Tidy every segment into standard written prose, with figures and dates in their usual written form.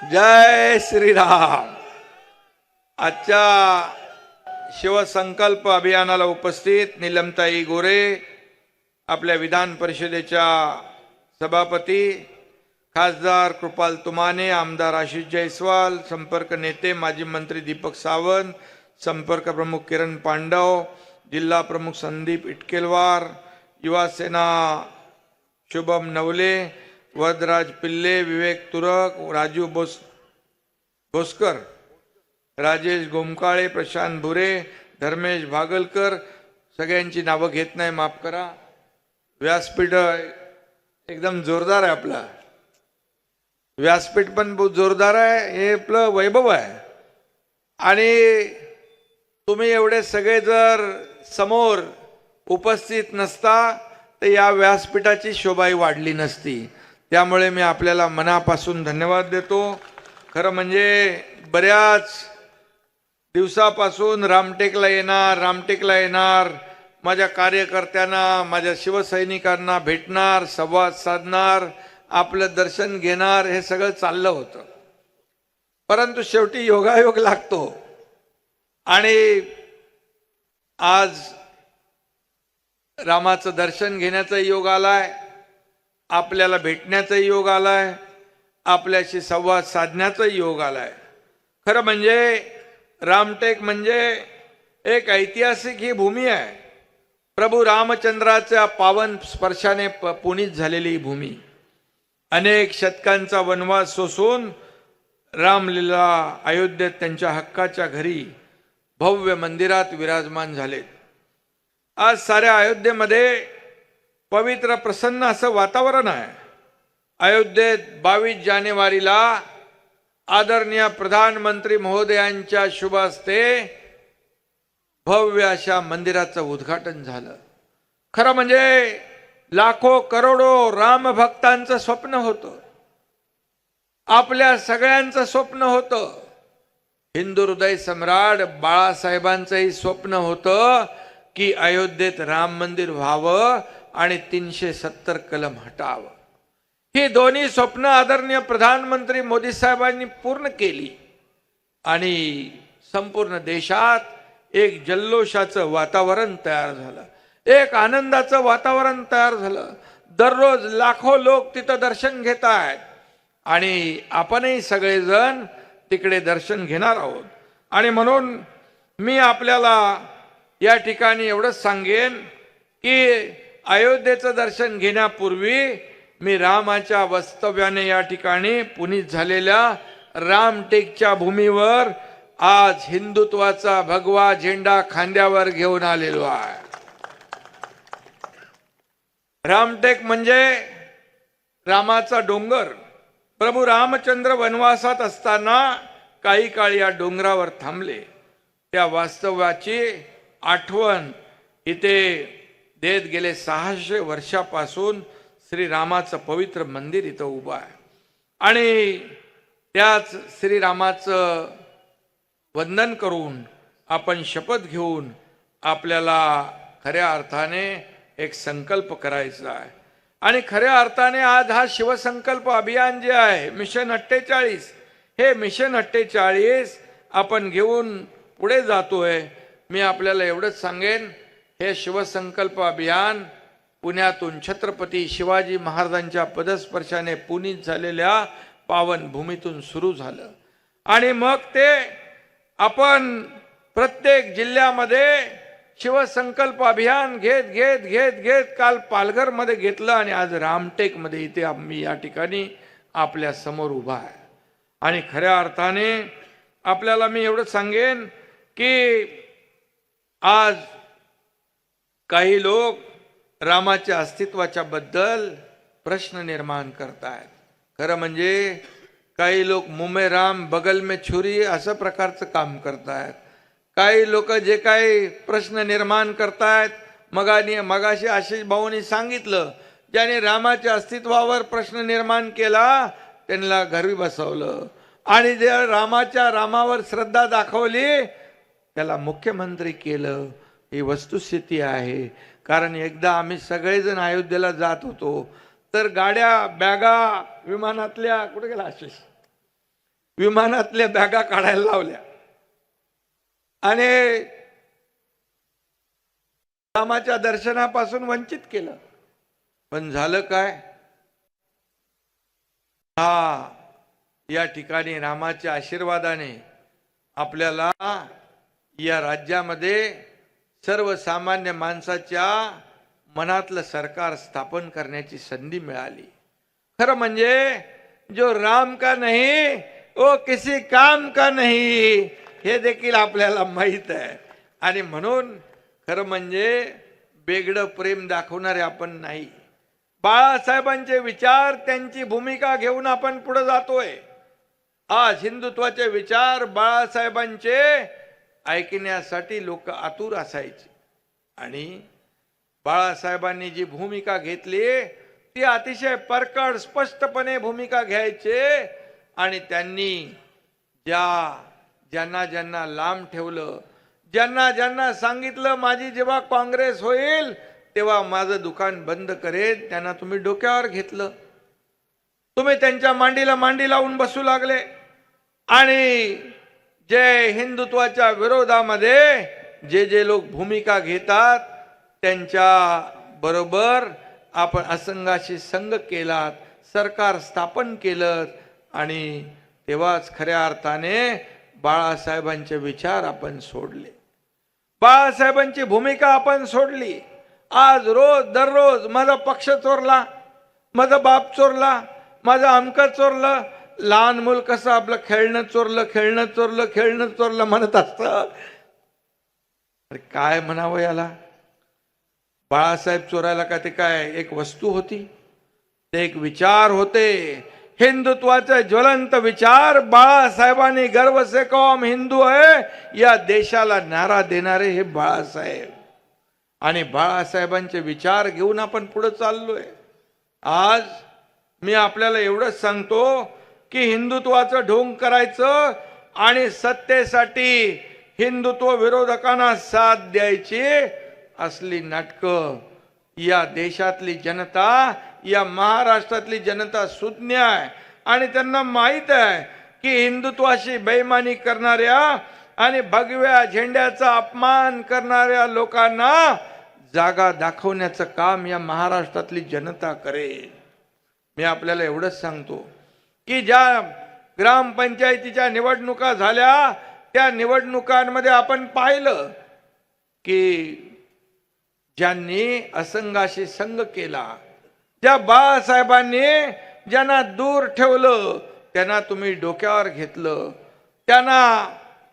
जय श्रीराम. आजच्या शिवसंकल्प अभियानाला उपस्थित नीलमताई गोरे, आपल्या विधान परिषदेच्या सभापती खासदार कृपाल तुमाने, आमदार आशिष जयस्वाल, संपर्क नेते माजी मंत्री दीपक सावंत, संपर्क प्रमुख किरण पांडव, जिल्हा प्रमुख संदीप इटकेलवार, युवा सेना शुभम नवले, वरदराज पिल्ले, विवेक तुरक, राजू भोसकर, राजेश गोमकाळे, प्रशांत भुरे, धर्मेश भागलकर, सगळ्यांची नावं घेत नाही, माफ करा. व्यासपीठ एकदम जोरदार आहे. आपला व्यासपीठ पण बहुत जोरदार आहे. हे आपलं वैभव आहे. आणि तुम्ही एवढे सगळे जर समोर उपस्थित नसता तर या व्यासपीठाची शोभाही वाढली नसती. त्यामुळे मी आपल्याला मनापासून धन्यवाद देतो. खरं म्हणजे बऱ्याच दिवसापासून रामटेकला येणार, माझ्या कार्यकर्त्यांना, माझ्या शिवसैनिकांना भेटणार, संवाद साधणार, आपलं दर्शन घेणार, हे सगळं चाललं होतं. परंतु शेवटी योगायोग लागतो आणि आज रामाचं दर्शन घेण्याचा योग आलाय, आपल्याला भेटण्याचा योग आलाय, आपल्याशी संवाद साधण्याचा योग आलाय. खरं म्हणजे रामटेक म्हणजे एक ऐतिहासिक ही भूमी आहे. प्रभू रामचंद्राच्या पावन स्पर्शाने पुनीत झालेली भूमी. अनेक शतकांचा वनवास सोसून रामलीला अयोध्येत त्यांच्या हक्काच्या घरी भव्य मंदिरात विराजमान झालेत. आज साऱ्या अयोध्येमध्ये पवित्र प्रसन्न असं वातावरण आहे. अयोध्येत 22 जानेवारीला आदरणीय प्रधानमंत्री महोदयांच्या शुभ हस्ते भव्य अशा मंदिराचं उद्घाटन झालं. खरं म्हणजे लाखो करोडो रामभक्तांचं स्वप्न होतं, आपल्या सगळ्यांचं स्वप्न होतं. हिंदू हृदय सम्राट बाळासाहेबांचंही स्वप्न होतं की अयोध्येत राम मंदिर व्हावं आणि 370 कलम हटावं. ही दोन्ही स्वप्न आदरणीय प्रधानमंत्री मोदी साहेबांनी पूर्ण केली आणि संपूर्ण देशात एक जल्लोषाचं वातावरण तयार झालं, एक आनंदाचं वातावरण तयार झालं. दररोज लाखो लोक तिथं दर्शन घेत आहेत आणि आपणही सगळेजण तिकडे दर्शन घेणार आहोत. आणि म्हणून मी आपल्याला या ठिकाणी एवढंच सांगेन की अयोध्येचं दर्शन घेण्यापूर्वी मी रामाच्या वास्तव्याने या ठिकाणी पुनीत झालेल्या रामटेकच्या भूमीवर आज हिंदुत्वाचा भगवा झेंडा खांद्यावर घेऊन आलेलो आहे. रामटेक म्हणजे रामाचा डोंगर. प्रभू रामचंद्र वनवासात असताना काही काळ या डोंगरावर थांबले. त्या वास्तव्याची आठवण इथे देत गेले 600 वर्षापासून श्रीरामाचं पवित्र मंदिर इथं उभं आहे. आणि त्याच श्रीरामाचं वंदन करून आपण शपथ घेऊन आपल्याला खऱ्या अर्थाने एक संकल्प करायचा आहे. आणि खऱ्या अर्थाने आज हा शिवसंकल्प अभियान जे आहे मिशन 48, हे मिशन 48 आपण घेऊन पुढे जातोय. मी आपल्याला एवढंच सांगेन, हे शिवसंकल्प अभियान पुण्यातून छत्रपती शिवाजी महाराजांच्या पदस्पर्शाने पुनीत झालेल्या पावन भूमीतून सुरू झालं. आणि मग ते आपण प्रत्येक जिल्ह्यामध्ये शिवसंकल्प अभियान घेत घेत घेत घेत काल पालघरमध्ये घेतलं आणि आज रामटेकमध्ये इथे आम्ही या ठिकाणी आपल्या समोर उभा आहे. आणि खऱ्या अर्थाने आपल्याला मी एवढं सांगेन की आज काही लोक रामाच्या अस्तित्वाच्या बद्दल प्रश्न निर्माण करतायत. खरं म्हणजे काही लोक मुंह में राम बगल में छुरी असं प्रकारचं काम करतायत. काही लोक जे काही प्रश्न निर्माण करतायत, मगाशी आशिष भाऊंनी सांगितलं, ज्याने रामाच्या अस्तित्वावर प्रश्न निर्माण केला त्यांना घरी बसवलं आणि जे रामावर श्रद्धा दाखवली त्याला मुख्यमंत्री केलं. ही वस्तुस्थिती आहे. कारण एकदा आम्ही सगळेजण अयोध्येला जात होतो तर गाड्या बॅगा विमानातल्या कुठे गेला आशिष विमानातल्या बॅगा काढायला लावल्या आणि रामाच्या दर्शनापासून वंचित केलं. पण झालं काय? या ठिकाणी रामाच्या आशीर्वादाने आपल्याला या राज्यामध्ये सर्वसामान्य माणसाच्या मनातलं सरकार स्थापन करण्याची संधी मिळाली. खरं म्हणजे जो राम का नहीं वो किसी काम का नहीं हे देखील आपल्याला माहित आहे. आणि म्हणून खरं म्हणजे वेगळं प्रेम दाखवणारे आपण नाही. बाळासाहेबांचे विचार, त्यांची भूमिका घेऊन आपण पुढे जातोय. आज हिंदुत्वाचे विचार बाळासाहेबांचे ऐकण्यासाठी लोक आतुर असायचे आणि बाळासाहेबांनी जी भूमिका घेतली ती अतिशय परकड स्पष्टपणे भूमिका घ्यायचे. आणि त्यांनी ज्यांना ज्यांना लांब ठेवलं, ज्यांना ज्यांना सांगितलं माझी जेव्हा काँग्रेस होईल तेव्हा माझं दुकान बंद करेन, त्यांना तुम्ही डोक्यावर घेतलं. तुम्ही त्यांच्या मांडीला मांडी लावून बसू लागले. आणि जे हिंदुत्वाच्या विरोधामध्ये जे लोक भूमिका घेतात त्यांच्या बरोबर आपण असंघाशी संघ केलात, सरकार स्थापन केलं. आणि तेव्हाच खऱ्या अर्थाने बाळासाहेबांचे विचार आपण सोडले, बाळासाहेबांची भूमिका आपण सोडली. आज रोज दररोज माझा पक्ष चोरला, माझा बाप चोरला, माझं अमकं चोरलं. लहान मूल कसं आपलं खेळणं चोरलं, खेळणं चोरलं, खेळणं चोरलं म्हणत असतं. काय म्हणावं याला? बाळासाहेब चोरायला का ते काय एक वस्तू होती? ते एक विचार होते. हिंदुत्वाचे ज्वलंत विचार. बाळासाहेबांनी गर्व से कौम हिंदू आहे या देशाला नारा देणारे हे बाळासाहेब. आणि बाळासाहेबांचे विचार घेऊन आपण पुढे चाललोय. आज मी आपल्याला एवढंच सांगतो की हिंदुत्वाचं ढोंग करायचं आणि सत्तेसाठी हिंदुत्व विरोधकांना साथ द्यायची असली नाटकं या देशातली जनता, या महाराष्ट्रातली जनता सुज्ञ आहे. आणि त्यांना माहित आहे की हिंदुत्वाशी बेईमानी करणाऱ्या आणि भगव्या झेंड्याचा अपमान करणाऱ्या लोकांना जागा दाखवण्याचं काम या महाराष्ट्रातली जनता करेल. मी आपल्याला एवढंच सांगतो की ज्या ग्रामपंचायतीच्या निवडणुका झाल्या त्या निवडणुकांमध्ये आपण पाहिलं की ज्यांनी असंघाशी संघ केला, ज्या बाळासाहेबांनी ज्यांना दूर ठेवलं त्यांना तुम्ही डोक्यावर घेतलं, त्यांना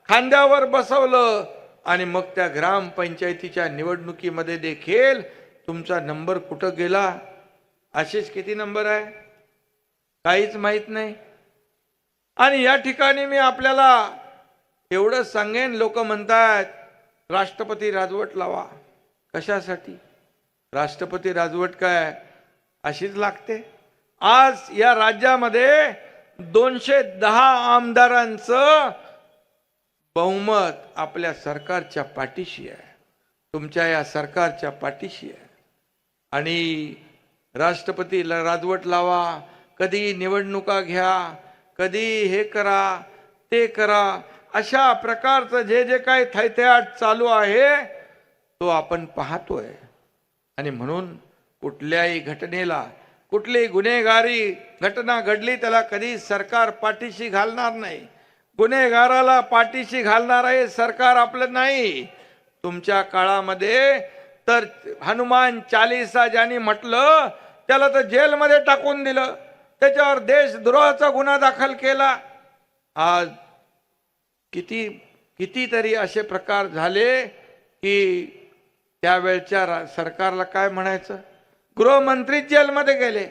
खांद्यावर बसवलं. आणि मग त्या ग्रामपंचायतीच्या निवडणुकीमध्ये देखील तुमचा नंबर कुठं गेला? असेच किती नंबर आहे काहीच माहित नाही. आणि या ठिकाणी मी आपल्याला एवढंच सांगेन, लोक म्हणतात राष्ट्रपती राजवट लावा. कशासाठी? राष्ट्रपती राजवट काय अशीच लागते? आज या राज्यामध्ये 210 आमदारांचं बहुमत आपल्या सरकारच्या पाठीशी आहे, तुमच्या या सरकारच्या पाठीशी आहे. आणि राष्ट्रपतीला राजवट लावा, कधी निवडणुका घ्या, कधी हे करा ते करा, अशा प्रकारचं जे काही थैथयाट चालू आहे तो आपण पाहतोय. आणि म्हणून कुठल्याही घटनेला, कुठली गुन्हेगारी घटना घडली त्याला कधी सरकार पाठीशी घालणार नाही. गुन्हेगाराला पाठीशी घालणार आहे सरकार आपलं नाही. तुमच्या काळामध्ये तर हनुमान चालीसा ज्यांनी म्हटलं त्याला तर जेलमध्ये टाकून दिलं, त्याच्यावर देशद्रोहाचा गुन्हा दाखल केला. आज कितीतरी असे प्रकार झाले की त्यावेळच्या सरकारला काय म्हणायचं? गृहमंत्री जेलमध्ये गेले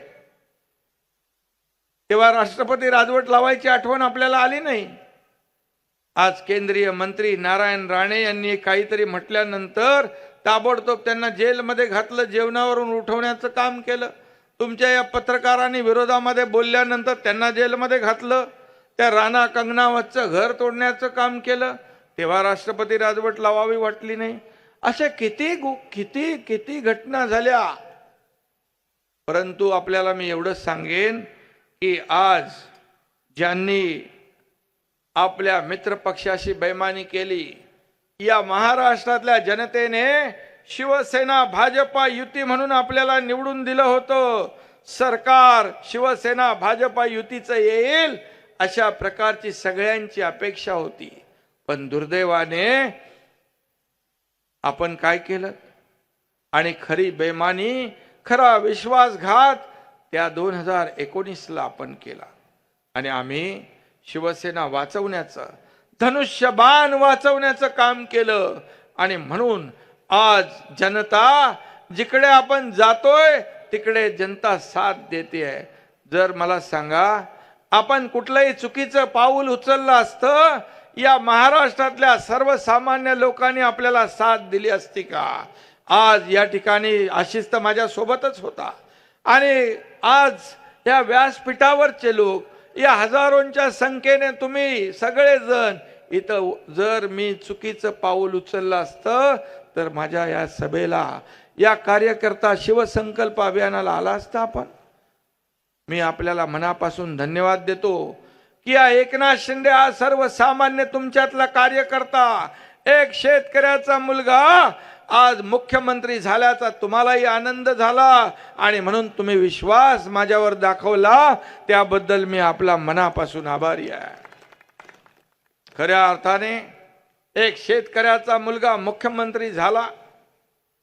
तेव्हा राष्ट्रपती राजवट लावायची आठवण आपल्याला आली नाही. आज केंद्रीय मंत्री नारायण राणे यांनी काहीतरी म्हटल्यानंतर ताबडतोब त्यांना जेलमध्ये घातलं, जेवणावरून उठवण्याचं काम केलं. तुमच्या या पत्रकारांनी विरोधामध्ये बोलल्यानंतर त्यांना जेलमध्ये घातलं. त्या राणा कंगनावतचं घर तोडण्याचं काम केलं तेव्हा राष्ट्रपती राजवट लावावी वाटली नाही. अशा किती घटना झाल्या. परंतु आपल्याला मी एवढंच सांगेन की आज ज्यांनी आपल्या मित्र पक्षाशी बेईमानी केली. या महाराष्ट्रातल्या जनतेने शिवसेना भाजपा युती म्हणून आपल्याला निवडून दिलं होतं. सरकार शिवसेना भाजपा युतीचं येईल अशा प्रकारची सगळ्यांची अपेक्षा होती. पण दुर्दैवाने आपण काय केलं आणि खरी बेईमानी, खरा विश्वासघात त्या 2019ला आपण केला. आणि आम्ही शिवसेना वाचवण्याचं, धनुष्यबाण वाचवण्याचं काम केलं. आणि म्हणून आज जनता जिकडे आपण जातोय तिकडे जनता साथ देते आहे. जर मला सांगा, आपण कुठलंही चुकीचं पाऊल उचललं असतं, या महाराष्ट्रातल्या सर्वसामान्य लोकांनी आपल्याला साथ दिली असती का? आज या ठिकाणी आशिष तर माझ्या सोबतच होता. आणि आज या व्यासपीठावरचे लोक, या हजारोंच्या संख्येने तुम्ही सगळेजण इथं, जर मी चुकीचं पाऊल उचललं असतं तर माझ्या या सभेला, या कार्यकर्ता शिवसंकल्प अभियानाला आला असता आपण. मी आपल्याला मनापासून धन्यवाद देतो की या एकनाथ शिंदे हा सर्वसामान्य तुमच्यातला कार्यकर्ता, एक शेतकऱ्याचा मुलगा आज मुख्यमंत्री झाल्याचा तुम्हालाही आनंद झाला. आणि म्हणून तुम्ही विश्वास माझ्यावर दाखवला, त्याबद्दल मी आपला मनापासून आभारी आहे. खऱ्या अर्थाने एक शेतकऱ्याचा मुलगा मुख्यमंत्री झाला,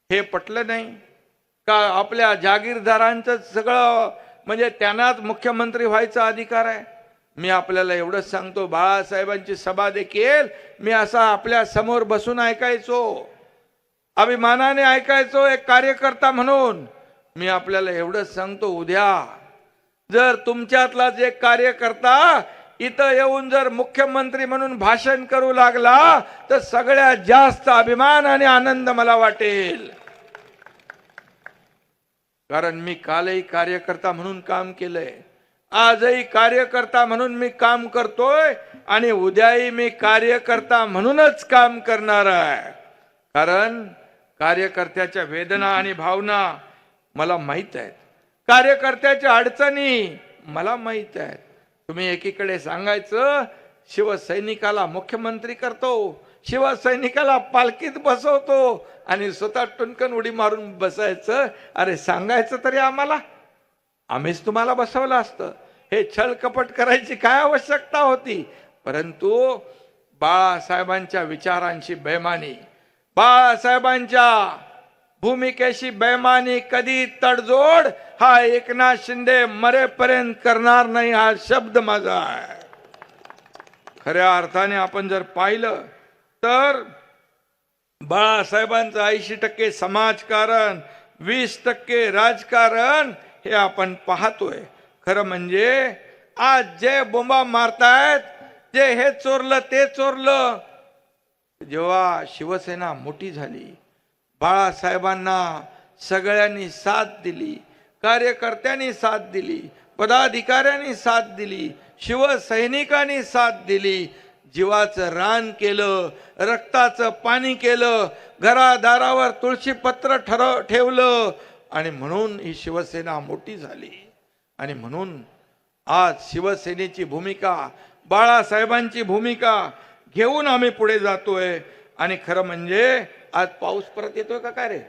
हे पटलं नाही का? आपल्या जागीरदारांचं सगळं म्हणजे त्यांनाच मुख्यमंत्री व्हायचा अधिकार आहे. मी आपल्याला एवढंच सांगतो, बाळासाहेबांची सभा देखील मी असा आपल्या समोर बसून ऐकायचो, अभिमानाने ऐकायचो एक कार्यकर्ता म्हणून. मी आपल्याला एवढंच सांगतो, उद्या जर तुमच्यातलाच एक कार्यकर्ता इथं येऊन जर मुख्यमंत्री म्हणून भाषण करू लागला तर सगळ्यात जास्त अभिमान आणि आनंद मला वाटेल. कारण मी कालही कार्यकर्ता म्हणून काम केलंय, आजही कार्यकर्ता म्हणून मी काम करतोय आणि उद्याही मी कार्यकर्ता म्हणूनच काम करणार आहे. कारण कार्यकर्त्याच्या वेदना आणि भावना मला माहित आहेत, कार्यकर्त्याच्या अडचणी मला माहित आहेत. तुम्ही एकीकडे सांगायचं शिवसैनिकाला मुख्यमंत्री करतो, शिवसैनिकाला पालखीत बसवतो आणि स्वतः टुनकन उडी मारून बसायचं. अरे सांगायचं तरी आम्हाला, आम्हीच तुम्हाला बसवलं असतं. हे छळ कपट करायची काय आवश्यकता होती? परंतु बाळासाहेबांच्या विचारांची बेईमानी, बाळासाहेबांच्या भूमिकेशी बेईमानी, कधी तडजोड हा एकनाथ शिंदे मरेपर्यंत करणार नाही, हा शब्द माझा आहे. खऱ्या अर्थाने आपण जर पाहिलं तर बाळासाहेबांचं 80% समाजकारण, 20% राजकारण हे आपण पाहतोय. खरं म्हणजे आज जे बोंबा मारतायत, जे हे चोरलं ते चोरलं, जेव्हा शिवसेना मोठी झाली, बाळासाहेबांना सगळ्यांनी साथ दिली, कार्यकर्त्यांनी साथ दिली, पदाधिकाऱ्यांनी साथ दिली, शिवसैनिकांनी साथ दिली, जीवाचं रान केलं, रक्ताचं पाणी केलं, घरादारावर तुळशी पत्र ठेवलं. आणि म्हणून ही शिवसेना मोठी झाली. आणि म्हणून आज शिवसेनेची भूमिका, बाळासाहेबांची भूमिका घेऊन आम्ही पुढे जातोय. आणि खरं म्हणजे आज पाऊस परत येतोय का काय रे?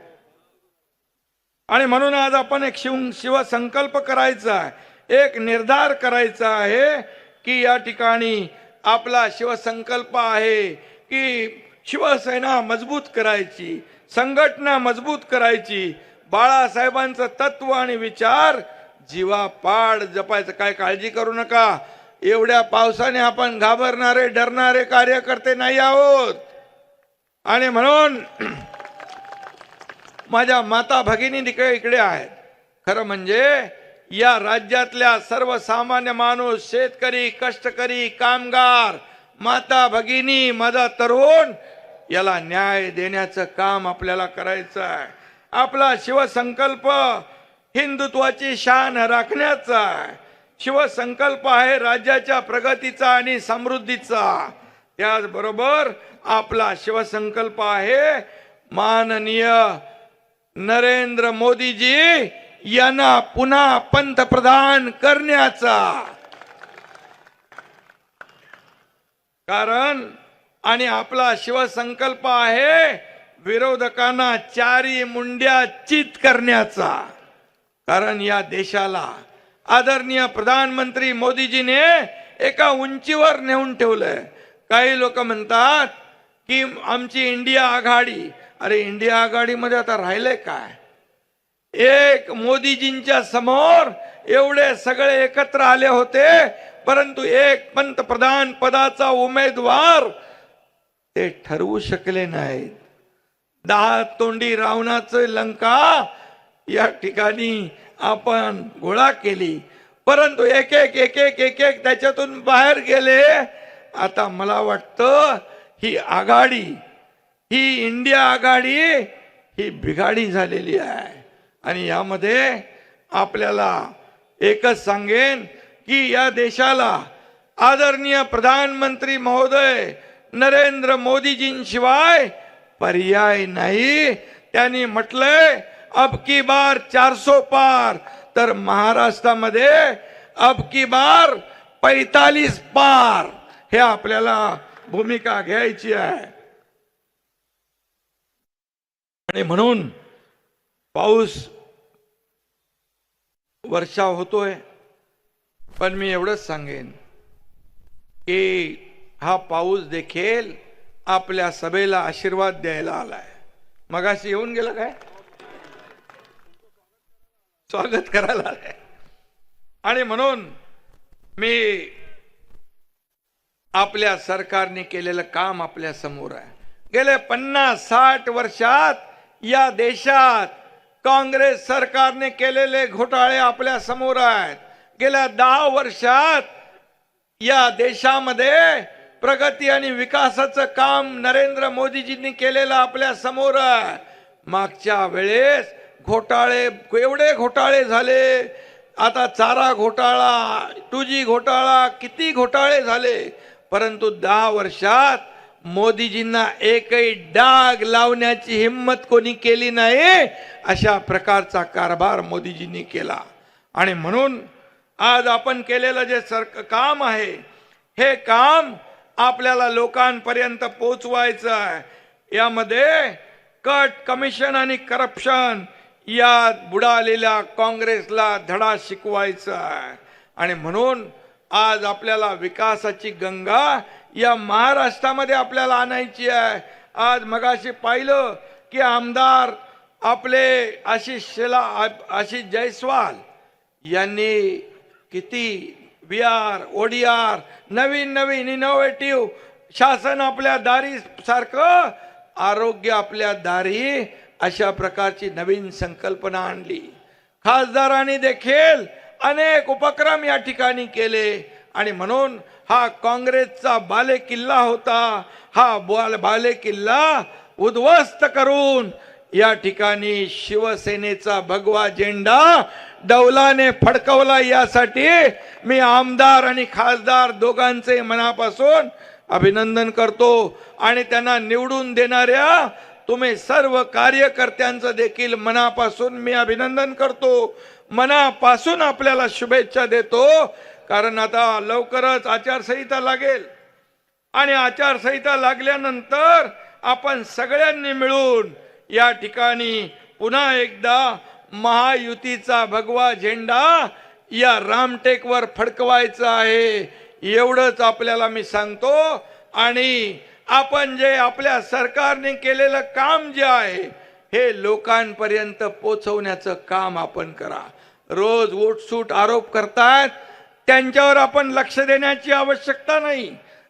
आणि म्हणून आज आपण एक शिवसंकल्प करायचा आहे, एक निर्धार करायचा आहे की या ठिकाणी आपला शिवसंकल्प आहे की शिवसेना मजबूत करायची, संघटना मजबूत करायची, बाळासाहेबांचं तत्व आणि विचार जीवापाड जपायचं. काय काळजी करू नका, एवढ्या पावसाने आपण घाबरणारे डरणारे कार्यकर्ते नाही आहोत. आणि म्हणून माझ्या माता भगिनी इकडे आहेत. खरं म्हणजे या राज्यातल्या सर्वसामान्य माणूस, शेतकरी, कष्टकरी, कामगार, माता भगिनी, माझा तरुण, याला न्याय देण्याचं काम आपल्याला करायचं आहे. आपला शिवसंकल्प हिंदुत्वाची शान राखण्याचा आहे. शिवसंकल्प आहे राज्याच्या प्रगतीचा आणि समृद्धीचा. त्याचबरोबर आपला शिवसंकल्प आहे माननीय नरेंद्र मोदीजी यांना पुन्हा पंतप्रधान करण्याचा. कारण आणि आपला शिवसंकल्प आहे विरोधकांना चारी मुंड्या चित करण्याचा। कारण या देशाला आदरणीय प्रधानमंत्री मोदीजीने एका उंचीवर नेऊन ठेवलंय। काही लोक म्हणतात की आमची इंडिया आघाडी, अरे इंडिया आघाडीमध्ये आता राहिलंय काय? एक मोदीजींच्या समोर एवढे सगळे एकत्र आले होते, परंतु एक पंतप्रधान पदाचा उमेदवार ते ठरवू शकले नाहीत। 10 तोंडी रावणाचं लंका या ठिकाणी आपण गोळा केली, परंतु एक एक त्याच्यातून बाहेर गेले। आता मला वाटतं ही आघाडी, ही इंडिया आघाडी ही बिघाडी झालेली आहे। आणि यामध्ये आपल्याला एकच सांगेन की या देशाला आदरणीय प्रधानमंत्री महोदय नरेंद्र मोदीजींशिवाय पर्याय नाही। त्यांनी म्हटलंय अब की बार 400 पार, तर महाराष्ट्रामध्ये अब की बार 45 पार हे आपल्याला भूमिका घ्यायची आहे। आणि म्हणून पाऊस वर्षाव होतोय, पण मी एवढंच सांगेन की हा पाऊस देखील आपल्या सभेला आशीर्वाद द्यायला आलाय। मगाशी येऊन गेला काय? स्वागत करायला आलाय। आणि म्हणून मी आपल्या सरकारने केलेलं काम आपल्या समोर आहे। गेले 50-60 वर्षात या देशात काँग्रेस सरकारने केलेले घोटाळे आपल्या समोर आहेत। गेल्या 10 वर्षात या देशामध्ये प्रगती आणि विकासाचं काम नरेंद्र मोदीजींनी केलेलं आपल्या समोर आहे। मागच्या वेळेस घोटाळे, एवढे घोटाळे झाले, आता चारा घोटाळा, 2G घोटाळा, किती घोटाळे झाले, परंतु 10 वर्षात मोदीजींना एकही डाग लावण्याची हिम्मत कोणी केली नाही। अशा प्रकारचा कारभार मोदीजींनी केला। आणि म्हणून आज आपण केलेलं जे काम आहे, हे काम आपल्याला लोकांपर्यंत पोहोचवायचं आहे। यामध्ये कट, कमिशन आणि करप्शन या बुडालेल्या काँग्रेसला धडा शिकवायचा आहे। आणि म्हणून आज आपल्याला विकासाची गंगा या महाराष्ट्रामध्ये आपल्याला आणायची आहे। आज मगाशी पाहिलं की आमदार आपले आशिष जयस्वाल यांनी किती VR, ODR, नवीन इनोव्हेटिव्ह शासन आपल्या दारी सारखं आरोग्य आपल्या दारी अशा प्रकारची नवीन संकल्पना आणली। खासदारांनी देखील अनेक उपक्रम या ठिकाणी केले। आणि म्हणून हा काँग्रेसचा बालेकिल्ला होता, हा बालेकिल्ला उद्ध्वस्त करून या ठिकाणी शिवसेनेचा भगवा झेंडा डौलाने फडकवला। यासाठी मी आमदार आणि खासदार दोघांचे मनापासून अभिनंदन करतो। आणि त्यांना निवडून देणाऱ्या तुम्ही सर्व कार्यकर्त्यांचं देखील मनापासून मी अभिनंदन करतो, मनापासून आपल्याला शुभेच्छा देतो। कारण आता लवकरच आचारसंहिता लागेल आणि आचारसंहिता लागल्यानंतर आपण सगळ्यांनी मिळून या ठिकाणी पुन्हा एकदा महायुतीचा भगवा झेंडा या रामटेकवर फडकवायचा आहे। एवढंच आपल्याला मी सांगतो। आणि आपण जे आपल्या सरकारने केलेलं काम जे आहे हे लोकांपर्यंत पोहोचवण्याचं काम आपण करा। रोज उठसूट आरोप करतात, त्यांच्यावर आपण लक्ष देण्याची आवश्यकता नाही,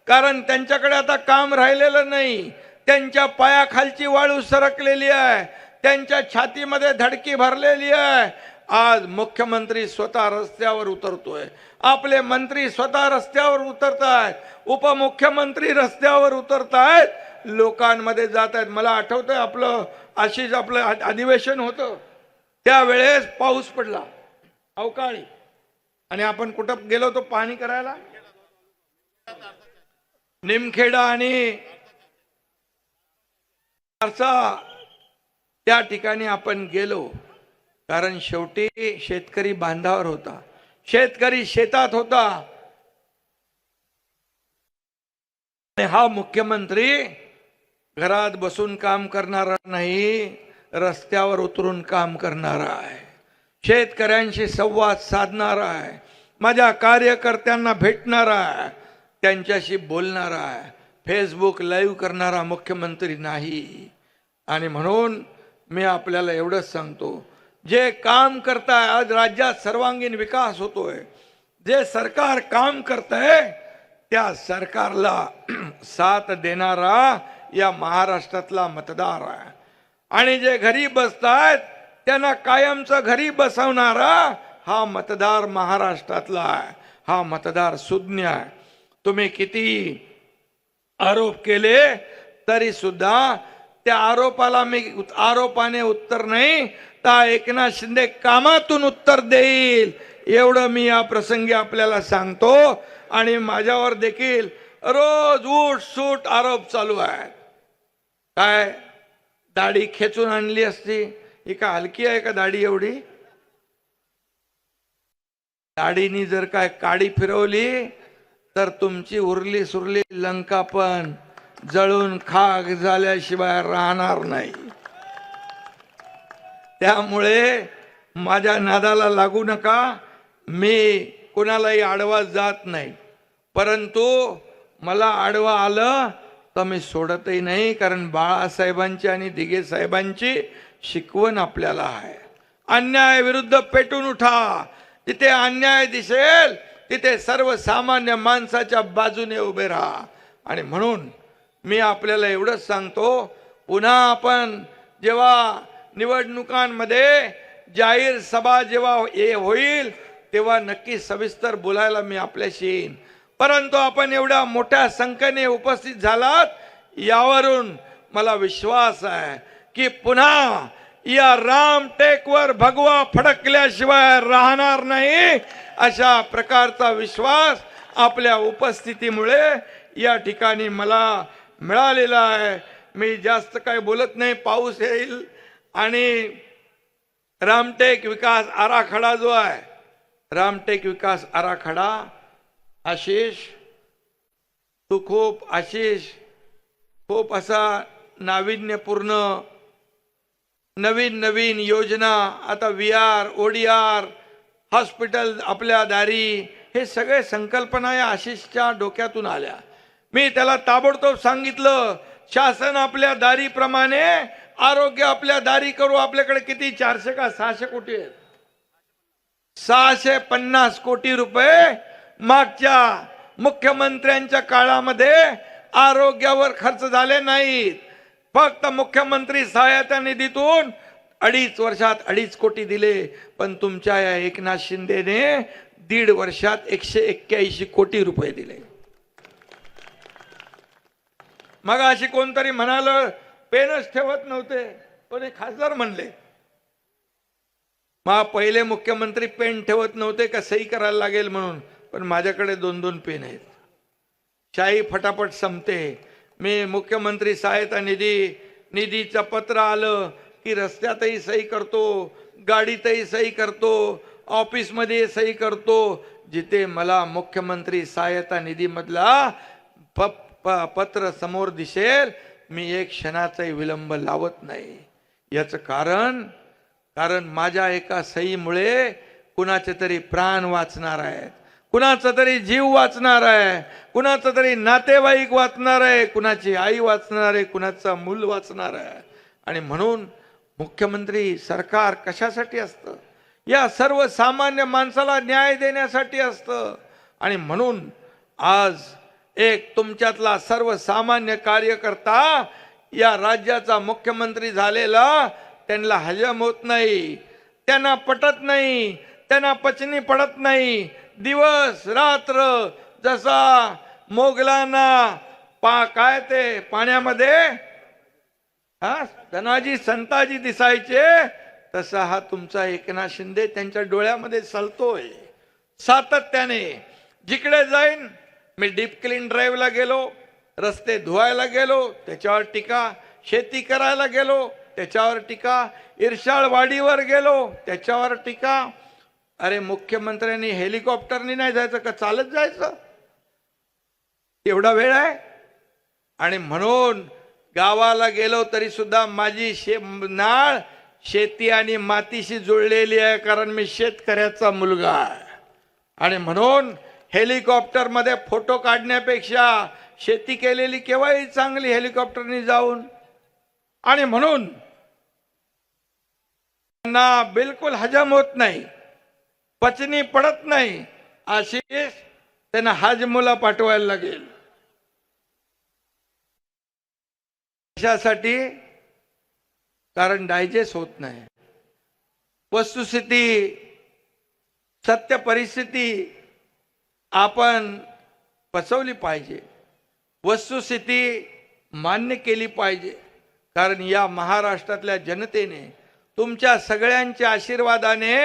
कारण त्यांच्याकडे आता काम राहिलेलं नाही। त्यांच्या पायाखालची वाळू सरकलेली आहे, त्यांच्या छातीमध्ये धडकी भरलेली आहे। आज मुख्यमंत्री स्वतः रस्त्यावर उतरतोय, आपले मंत्री स्वतः रस्त्यावर उतरतायत, उपमुख्यमंत्री रस्त्यावर उतरतायत, लोकांमध्ये जात आहेत। मला आठवतंय आपलं अधिवेशन होतं, त्यावेळेस पाऊस पडला अवकाळी, आणि आपण कुठं गेलो होतो पाहणी करायला? निमखेडा आणि त्या ठिकाणी आपण गेलो, कारण शेवटी शेतकरी बांधावर होता, शेतकरी शेतात होता। हा मुख्यमंत्री घरात बसून काम करणारा नाही, रस्त्यावर उतरून काम करणारा आहे, शेतकऱ्यांशी संवाद साधणारा आहे, माझ्या कार्यकर्त्यांना भेटणारा आहे, त्यांच्याशी बोलणारा आहे, फेसबुक लाईव्ह करणारा मुख्यमंत्री नाही. आणि म्हणून मी आपल्याला एवढंच सांगतो, जे काम करताय, आज राज्यात सर्वांगीण विकास होतोय, जे सरकार काम करतंय त्या सरकारला साथ देणारा या महाराष्ट्रातला मतदार आहे. आणि जे घरी बसतायत त्यांना कायमचं घरी बसवणारा हा मतदार महाराष्ट्रातला आहे, हा मतदार सुज्ञ आहे. तुम्ही किती आरोप केले तरी सुद्धा त्या आरोपाने उत्तर नाही तर एकनाथ शिंदे कामातून उत्तर देईल, एवढं मी या प्रसंगी आपल्याला सांगतो. आणि माझ्यावर देखील रोज उठ सूट आरोप चालू आहेत. काय दाढी खेचून आणली असती, ही का हलकी आहे का दाढी एवढी? दाढीनी जर काय काडी फिरवली तर तुमची उरली सुरली लंका पण जळून खाक झाल्याशिवाय राहणार नाही. त्यामुळे माझ्या नादाला लागू नका. मी कोणालाही आडवा जात नाही, परंतु मला आडवा आलं तर मी सोडतही नाही, कारण बाळासाहेबांची आणि दिघे साहेबांची शिकवण आपल्याला आहे. अन्याय विरुद्ध पेटून उठा. जिथे अन्याय दिसेल तिथे सर्वसामान्य माणसाच्या बाजूने उभे राहा. आणि म्हणून मी आपल्याला एवढंच सांगतो, पुन्हा आपण जेव्हा निवडणुकांमध्ये जाहीर सभा जेव्हा होईल तेव्हा नक्की सविस्तर बोलायला मी आपल्याशी येईन. परंतु आपण एवढ्या मोठ्या संख्येने उपस्थित झालात यावरून मला विश्वास आहे की पुन्हा या रामटेकवर भगवा फडकल्याशिवाय राहणार नाही, अशा प्रकारचा विश्वास आपल्या उपस्थितीमुळे या ठिकाणी मला मिळालेला आहे. मी जास्त काही बोलत नाही. पाऊस येईल आणि रामटेक विकास आराखडा जो आहे, रामटेक विकास आराखडा, आशिष तू खूप असा नाविन्यपूर्ण नवीन नवीन योजना, आता VR, ODR, हॉस्पिटल आपल्या दारी, हे सगळे संकल्पना या आशिषच्या डोक्यातून आल्या. मी त्याला ताबडतोब सांगितलं, शासन आपल्या दारीप्रमाणे आरोग्य आपल्या दारी करू. आपल्याकडे किती 400 का 600 कोटी आहेत? 650 कोटी रुपये मागच्या मुख्यमंत्र्यांच्या काळामध्ये आरोग्यावर खर्च झाले नाहीत. फक्त मुख्यमंत्री सहायता निधीतून 2.5 वर्षात 2.5 कोटी दिले. पण तुमच्या या एकनाथ शिंदेने 1.5 वर्षात 181 कोटी रुपये दिले. मग अशी कोणतरी म्हणाल पेनच ठेवत नव्हते, पण हे खासदार म्हणले मग पहिले मुख्यमंत्री पेन ठेवत नव्हते का सही करायला लागेल म्हणून. पण माझ्याकडे 2-2 पेन आहेत, शाही फटाफट संपते. मी मुख्यमंत्री सहायता निधीचं पत्र आलं की रस्त्यातही सही करतो, गाडीतही सही करतो, ऑफिसमध्ये सही करतो. जिथे मला मुख्यमंत्री सहायता निधी मधला पत्र समोर दिसेल मी एक क्षणाचाही विलंब लावत नाही. याचं कारण माझ्या एका सहीमुळे कुणाचे तरी प्राण वाचणार आहेत, कुणाचा तरी जीव वाचणार आहे, कुणाचा तरी नातेवाईक वाचणार आहे, कुणाची आई वाचणार आहे, कुणाचा मूल वाचणार आहे. आणि म्हणून मुख्यमंत्री सरकार कशासाठी असतं? या सर्वसामान्य माणसाला न्याय देण्यासाठी असतं. आणि म्हणून आज एक तुमच्यातला सर्वसामान्य कार्यकर्ता या राज्याचा मुख्यमंत्री झालेला त्यांना हजम होत नाही, त्यांना पटत नाही, त्यांना पचनी पडत नाही. दिवस रात्र जसा मोगलांना काय ते पाण्यामध्ये धनाजी संताजी दिसायचे, तसा हा तुमचा एकनाथ शिंदे त्यांच्या डोळ्यामध्ये सलतोय सातत्याने. जिकडे जाईन मी डीप क्लीन ड्राईव्हला गेलो, रस्ते धुवायला गेलो त्याच्यावर टीका, शेती करायला गेलो त्याच्यावर टीका, इर्शाळवाडीवर गेलो त्याच्यावर टीका. अरे मुख्यमंत्र्यांनी हेलिकॉप्टरनी नाही जायचं का चालत जायचं? एवढा वेळ आहे? आणि म्हणून गावाला गेलो तरी सुद्धा माझी नाळ शेती आणि मातीशी जुळलेली आहे, कारण मी शेतकऱ्याचा मुलगा आहे. आणि म्हणून हेलिकॉप्टर मध्ये फोटो काढण्यापेक्षा शेती केलेली केव्हाही चांगली हेलिकॉप्टरने जाऊन. आणि म्हणून त्यांना बिलकुल हजम होत नाही, पचनी पडत नाही, अशी त्यांना हजमूला पाठवायला लागेल. कशासाठी? कारण डायजेस्ट होत नाही. वस्तुस्थिती, सत्य परिस्थिती आपण पचवली पाहिजे, वस्तुस्थिती मान्य केली पाहिजे. कारण या महाराष्ट्रातल्या जनतेने तुमच्या सगळ्यांच्या आशीर्वादाने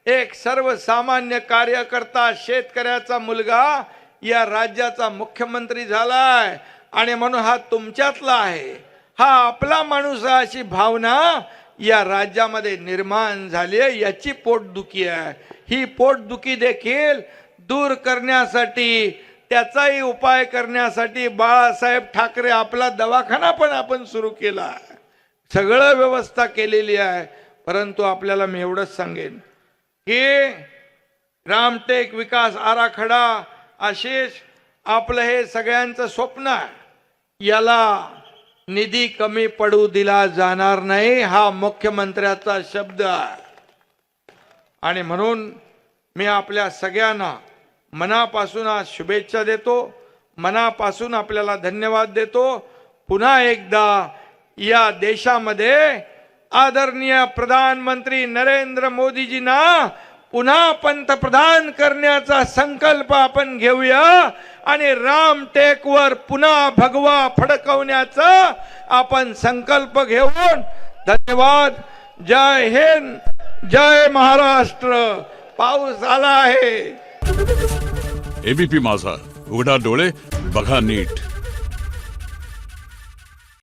एक सर्वसामान्य कार्यकर्ता, शेतकऱ्याचा मुलगा या राज्याचा मुख्यमंत्री झालाय. आणि म्हणून हा तुमच्यातला आहे, हा आपला माणूस आहे, अशी भावना या राज्यामध्ये निर्माण झाली आहे. याची पोटदुखी आहे. ही पोटदुखी देखील दूर करण्यासाठी, त्याचाही उपाय करण्यासाठी बाळासाहेब ठाकरे आपला दवाखाना पण आपण सुरू केला, सगळं व्यवस्था केलेली आहे. परंतु आपल्याला मी एवढंच सांगेन की रामटेक विकास आराखडा आशिष आपलं हे सगळ्यांचं स्वप्न आहे, याला निधी कमी पडू दिला जाणार नाही, हा मुख्यमंत्र्याचा शब्द आहे. आणि म्हणून मी आपल्या सगळ्यांना मनापासून आज शुभेच्छा देतो, मनापासून आपल्याला धन्यवाद देतो. पुन्हा एकदा या देशामध्ये आदरणीय प्रधानमंत्री नरेंद्र मोदीजींना पुन्हा पंतप्रधान करण्याचा संकल्प आपण घेऊया आणि रामटेकवर पुन्हा भगवा फडकवण्याचा आपण संकल्प घेऊन. धन्यवाद. जय हिंद, जय महाराष्ट्र. पाऊस आला आहे. एबीपी माझा, उघडा डोळे बघा नीट.